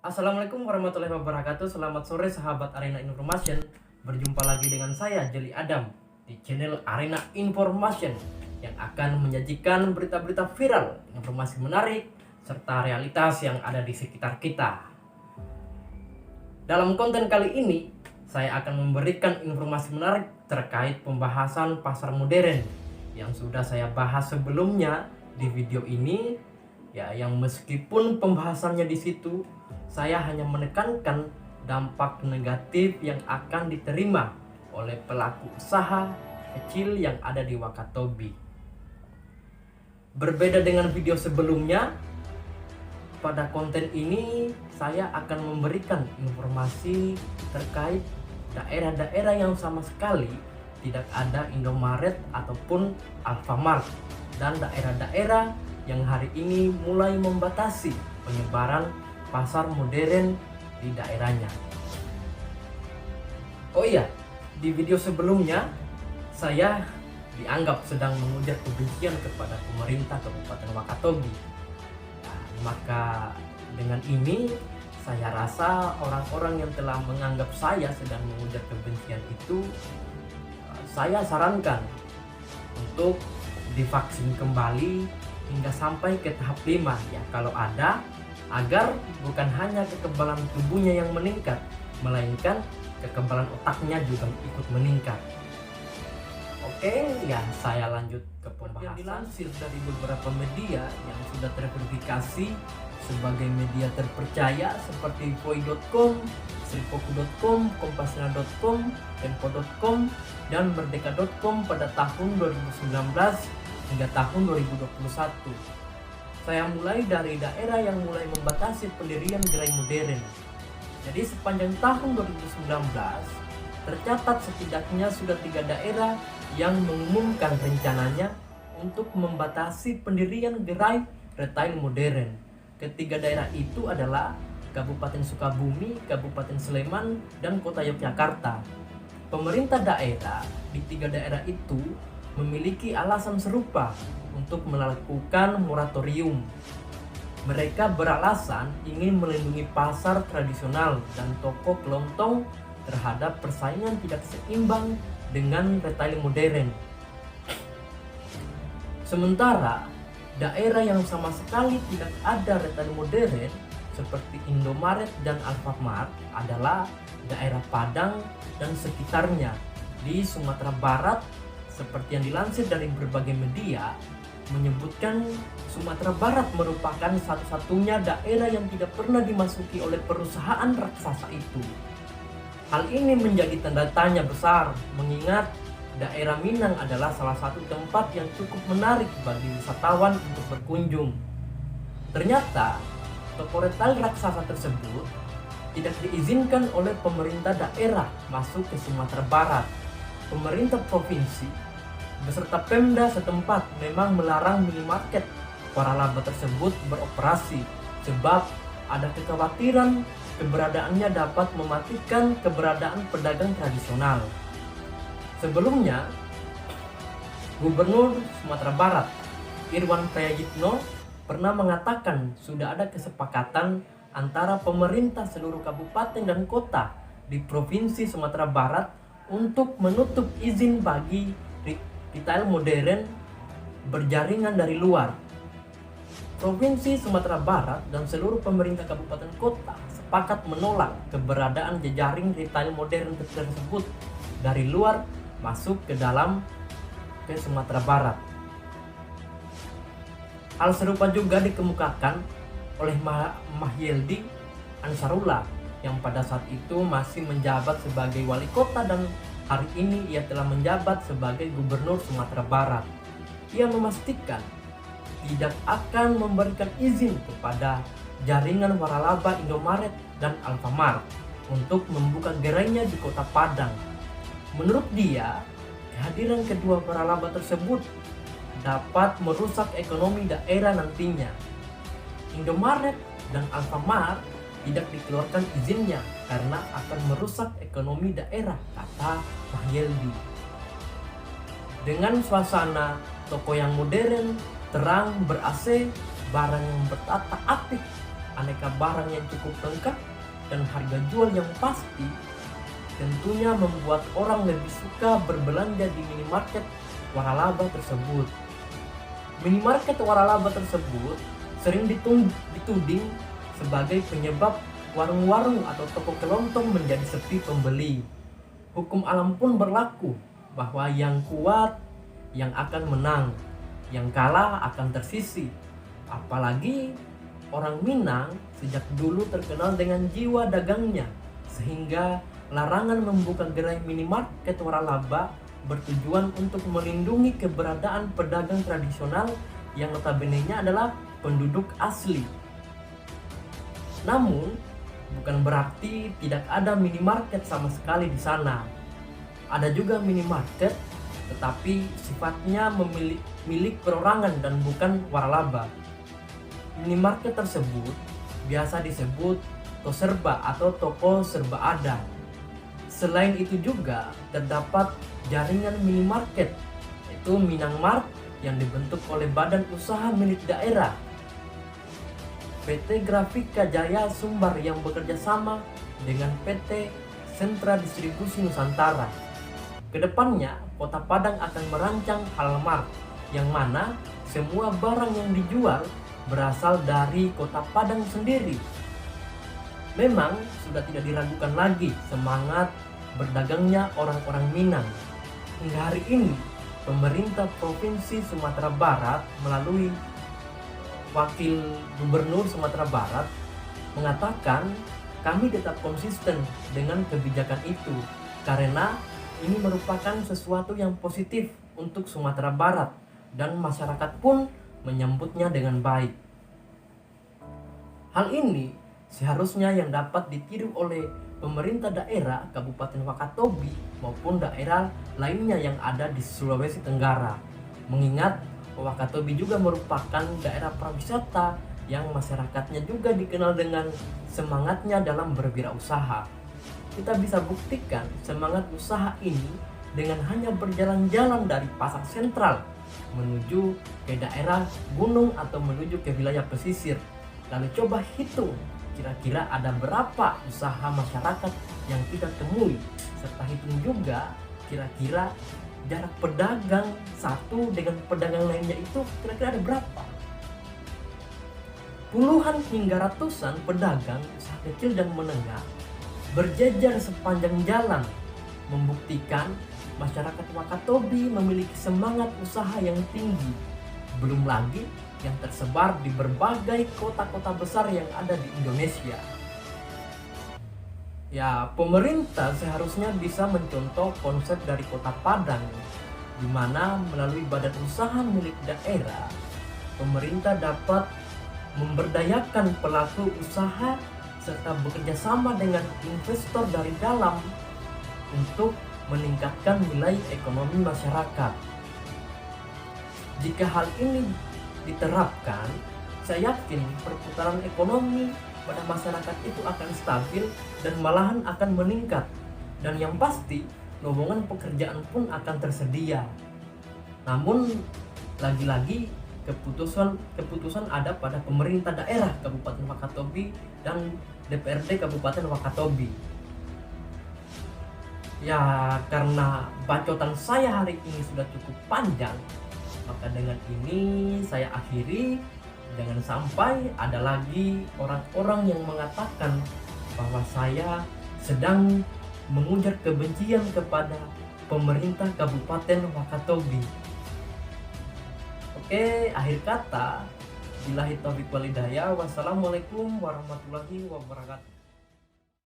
Assalamualaikum warahmatullahi wabarakatuh. Selamat sore sahabat Arena Information. Berjumpa lagi dengan saya Jeli Adam di channel Arena Information yang akan menyajikan berita-berita viral, informasi menarik, serta realitas yang ada di sekitar kita. Dalam konten kali ini, saya akan memberikan informasi menarik terkait pembahasan pasar modern yang sudah saya bahas sebelumnya di video ini. Ya, yang meskipun pembahasannya di situ saya hanya menekankan dampak negatif yang akan diterima oleh pelaku usaha kecil yang ada di Wakatobi. Berbeda dengan video sebelumnya, pada konten ini saya akan memberikan informasi terkait daerah-daerah yang sama sekali tidak ada Indomaret ataupun Alfamart, dan daerah-daerah yang hari ini mulai membatasi penyebaran pasar modern di daerahnya. Oh iya, di video sebelumnya saya dianggap sedang mengujar kebencian kepada pemerintah Kabupaten Wakatobi. Nah, maka dengan ini saya rasa orang-orang yang telah menganggap saya sedang mengujar kebencian itu, saya sarankan untuk divaksin kembali hingga sampai ke tahap 5 ya kalau ada, agar bukan hanya kekebalan tubuhnya yang meningkat, melainkan kekebalan otaknya juga ikut meningkat. Oke, ya saya lanjut ke pembahasan. Dilansir dari beberapa media yang sudah terverifikasi sebagai media terpercaya seperti Voi.com, Sripoku.com, Kompasina.com, Tempo.com, dan Merdeka.com pada tahun 2019 hingga tahun 2021. Saya mulai dari daerah yang mulai membatasi pendirian gerai modern. Jadi sepanjang tahun 2019 tercatat setidaknya sudah 3 daerah yang mengumumkan rencananya untuk membatasi pendirian gerai retail modern. Ketiga daerah itu adalah Kabupaten Sukabumi, Kabupaten Sleman, dan Kota Yogyakarta. Pemerintah daerah di 3 daerah itu memiliki alasan serupa untuk melakukan moratorium. Mereka beralasan ingin melindungi pasar tradisional dan toko kelontong terhadap persaingan tidak seimbang dengan retail modern. Sementara daerah yang sama sekali tidak ada retail modern seperti Indomaret dan Alfamart adalah daerah Padang dan sekitarnya di Sumatera Barat. Seperti yang dilansir dari berbagai media menyebutkan Sumatera Barat merupakan satu-satunya daerah yang tidak pernah dimasuki oleh perusahaan raksasa itu. Hal ini menjadi tanda tanya besar mengingat daerah Minang adalah salah satu tempat yang cukup menarik bagi wisatawan untuk berkunjung. Ternyata toko retail raksasa tersebut tidak diizinkan oleh pemerintah daerah masuk ke Sumatera Barat. Pemerintah provinsi beserta Pemda setempat memang melarang minimarket waralaba tersebut beroperasi sebab ada kekhawatiran keberadaannya dapat mematikan keberadaan pedagang tradisional. Sebelumnya, Gubernur Sumatera Barat Irwan Prayitno pernah mengatakan sudah ada kesepakatan antara pemerintah seluruh kabupaten dan kota di Provinsi Sumatera Barat untuk menutup izin bagi retail modern berjaringan dari luar. Provinsi Sumatera Barat dan seluruh pemerintah kabupaten kota sepakat menolak keberadaan jejaring retail modern tersebut dari luar masuk ke dalam ke Sumatera Barat. Hal serupa juga dikemukakan oleh Mahyildi Ansarullah yang pada saat itu masih menjabat sebagai wali kota dan hari ini ia telah menjabat sebagai Gubernur Sumatera Barat. Ia memastikan tidak akan memberikan izin kepada jaringan waralaba Indomaret dan Alfamart untuk membuka gerainya di Kota Padang. Menurut dia, kehadiran kedua waralaba tersebut dapat merusak ekonomi daerah nantinya. Indomaret dan Alfamart tidak dikeluarkan izinnya karena akan merusak ekonomi daerah, kata Mahyildi. Dengan suasana toko yang modern, terang, ber-AC, barang yang bertata apik, aneka barang yang cukup lengkap dan harga jual yang pasti, tentunya membuat orang lebih suka berbelanja di minimarket waralaba tersebut. Minimarket waralaba tersebut sering dituding sebagai penyebab warung-warung atau toko kelontong menjadi sepi pembeli. Hukum alam pun berlaku bahwa yang kuat yang akan menang, yang kalah akan tersisi. Apalagi orang Minang sejak dulu terkenal dengan jiwa dagangnya, sehingga larangan membuka gerai minimarket waralaba bertujuan untuk melindungi keberadaan pedagang tradisional yang notabene-nya adalah penduduk asli. Namun, bukan berarti tidak ada minimarket sama sekali di sana. Ada juga minimarket, tetapi sifatnya milik perorangan dan bukan waralaba. Minimarket tersebut biasa disebut toserba atau toko serba ada. Selain itu juga terdapat jaringan minimarket, yaitu Minangmart, yang dibentuk oleh badan usaha milik daerah, PT Grafika Jaya Sumbar, yang bekerja sama dengan PT Sentra Distribusi Nusantara. Kedepannya, Kota Padang akan merancang Halmart, yang mana semua barang yang dijual berasal dari Kota Padang sendiri. Memang sudah tidak diragukan lagi semangat berdagangnya orang-orang Minang. Hingga hari ini, pemerintah Provinsi Sumatera Barat melalui Wakil Gubernur Sumatera Barat mengatakan, kami tetap konsisten dengan kebijakan itu karena ini merupakan sesuatu yang positif untuk Sumatera Barat dan masyarakat pun menyambutnya dengan baik. Hal ini seharusnya yang dapat ditiru oleh pemerintah daerah Kabupaten Wakatobi maupun daerah lainnya yang ada di Sulawesi Tenggara, mengingat Wakatobi juga merupakan daerah pariwisata yang masyarakatnya juga dikenal dengan semangatnya dalam berwirausaha. Kita bisa buktikan semangat usaha ini dengan hanya berjalan-jalan dari pasar sentral menuju ke daerah gunung atau menuju ke wilayah pesisir. Lalu coba hitung kira-kira ada berapa usaha masyarakat yang kita temui, serta hitung juga kira-kira jarak pedagang satu dengan pedagang lainnya itu kira-kira ada berapa. Puluhan hingga ratusan pedagang usaha kecil dan menengah berjejer sepanjang jalan, membuktikan masyarakat Wakatobi memiliki semangat usaha yang tinggi. Belum lagi yang tersebar di berbagai kota-kota besar yang ada di Indonesia. Ya, pemerintah seharusnya bisa mencontoh konsep dari Kota Padang, di mana melalui badan usaha milik daerah, pemerintah dapat memberdayakan pelaku usaha serta bekerja sama dengan investor dari dalam untuk meningkatkan nilai ekonomi masyarakat. Jika hal ini diterapkan, saya yakin perputaran ekonomi pada masyarakat itu akan stabil dan malahan akan meningkat, dan yang pasti lowongan pekerjaan pun akan tersedia. Namun lagi-lagi keputusan ada pada pemerintah daerah Kabupaten Wakatobi dan DPRD Kabupaten Wakatobi. Ya, karena bacotan saya hari ini sudah cukup panjang, maka dengan ini saya akhiri. Jangan sampai ada lagi orang-orang yang mengatakan bahwa saya sedang mengujar kebencian kepada pemerintah Kabupaten Wakatobi. Oke, akhir kata, billahi taufiq wal hidayah. Wassalamualaikum warahmatullahi wabarakatuh.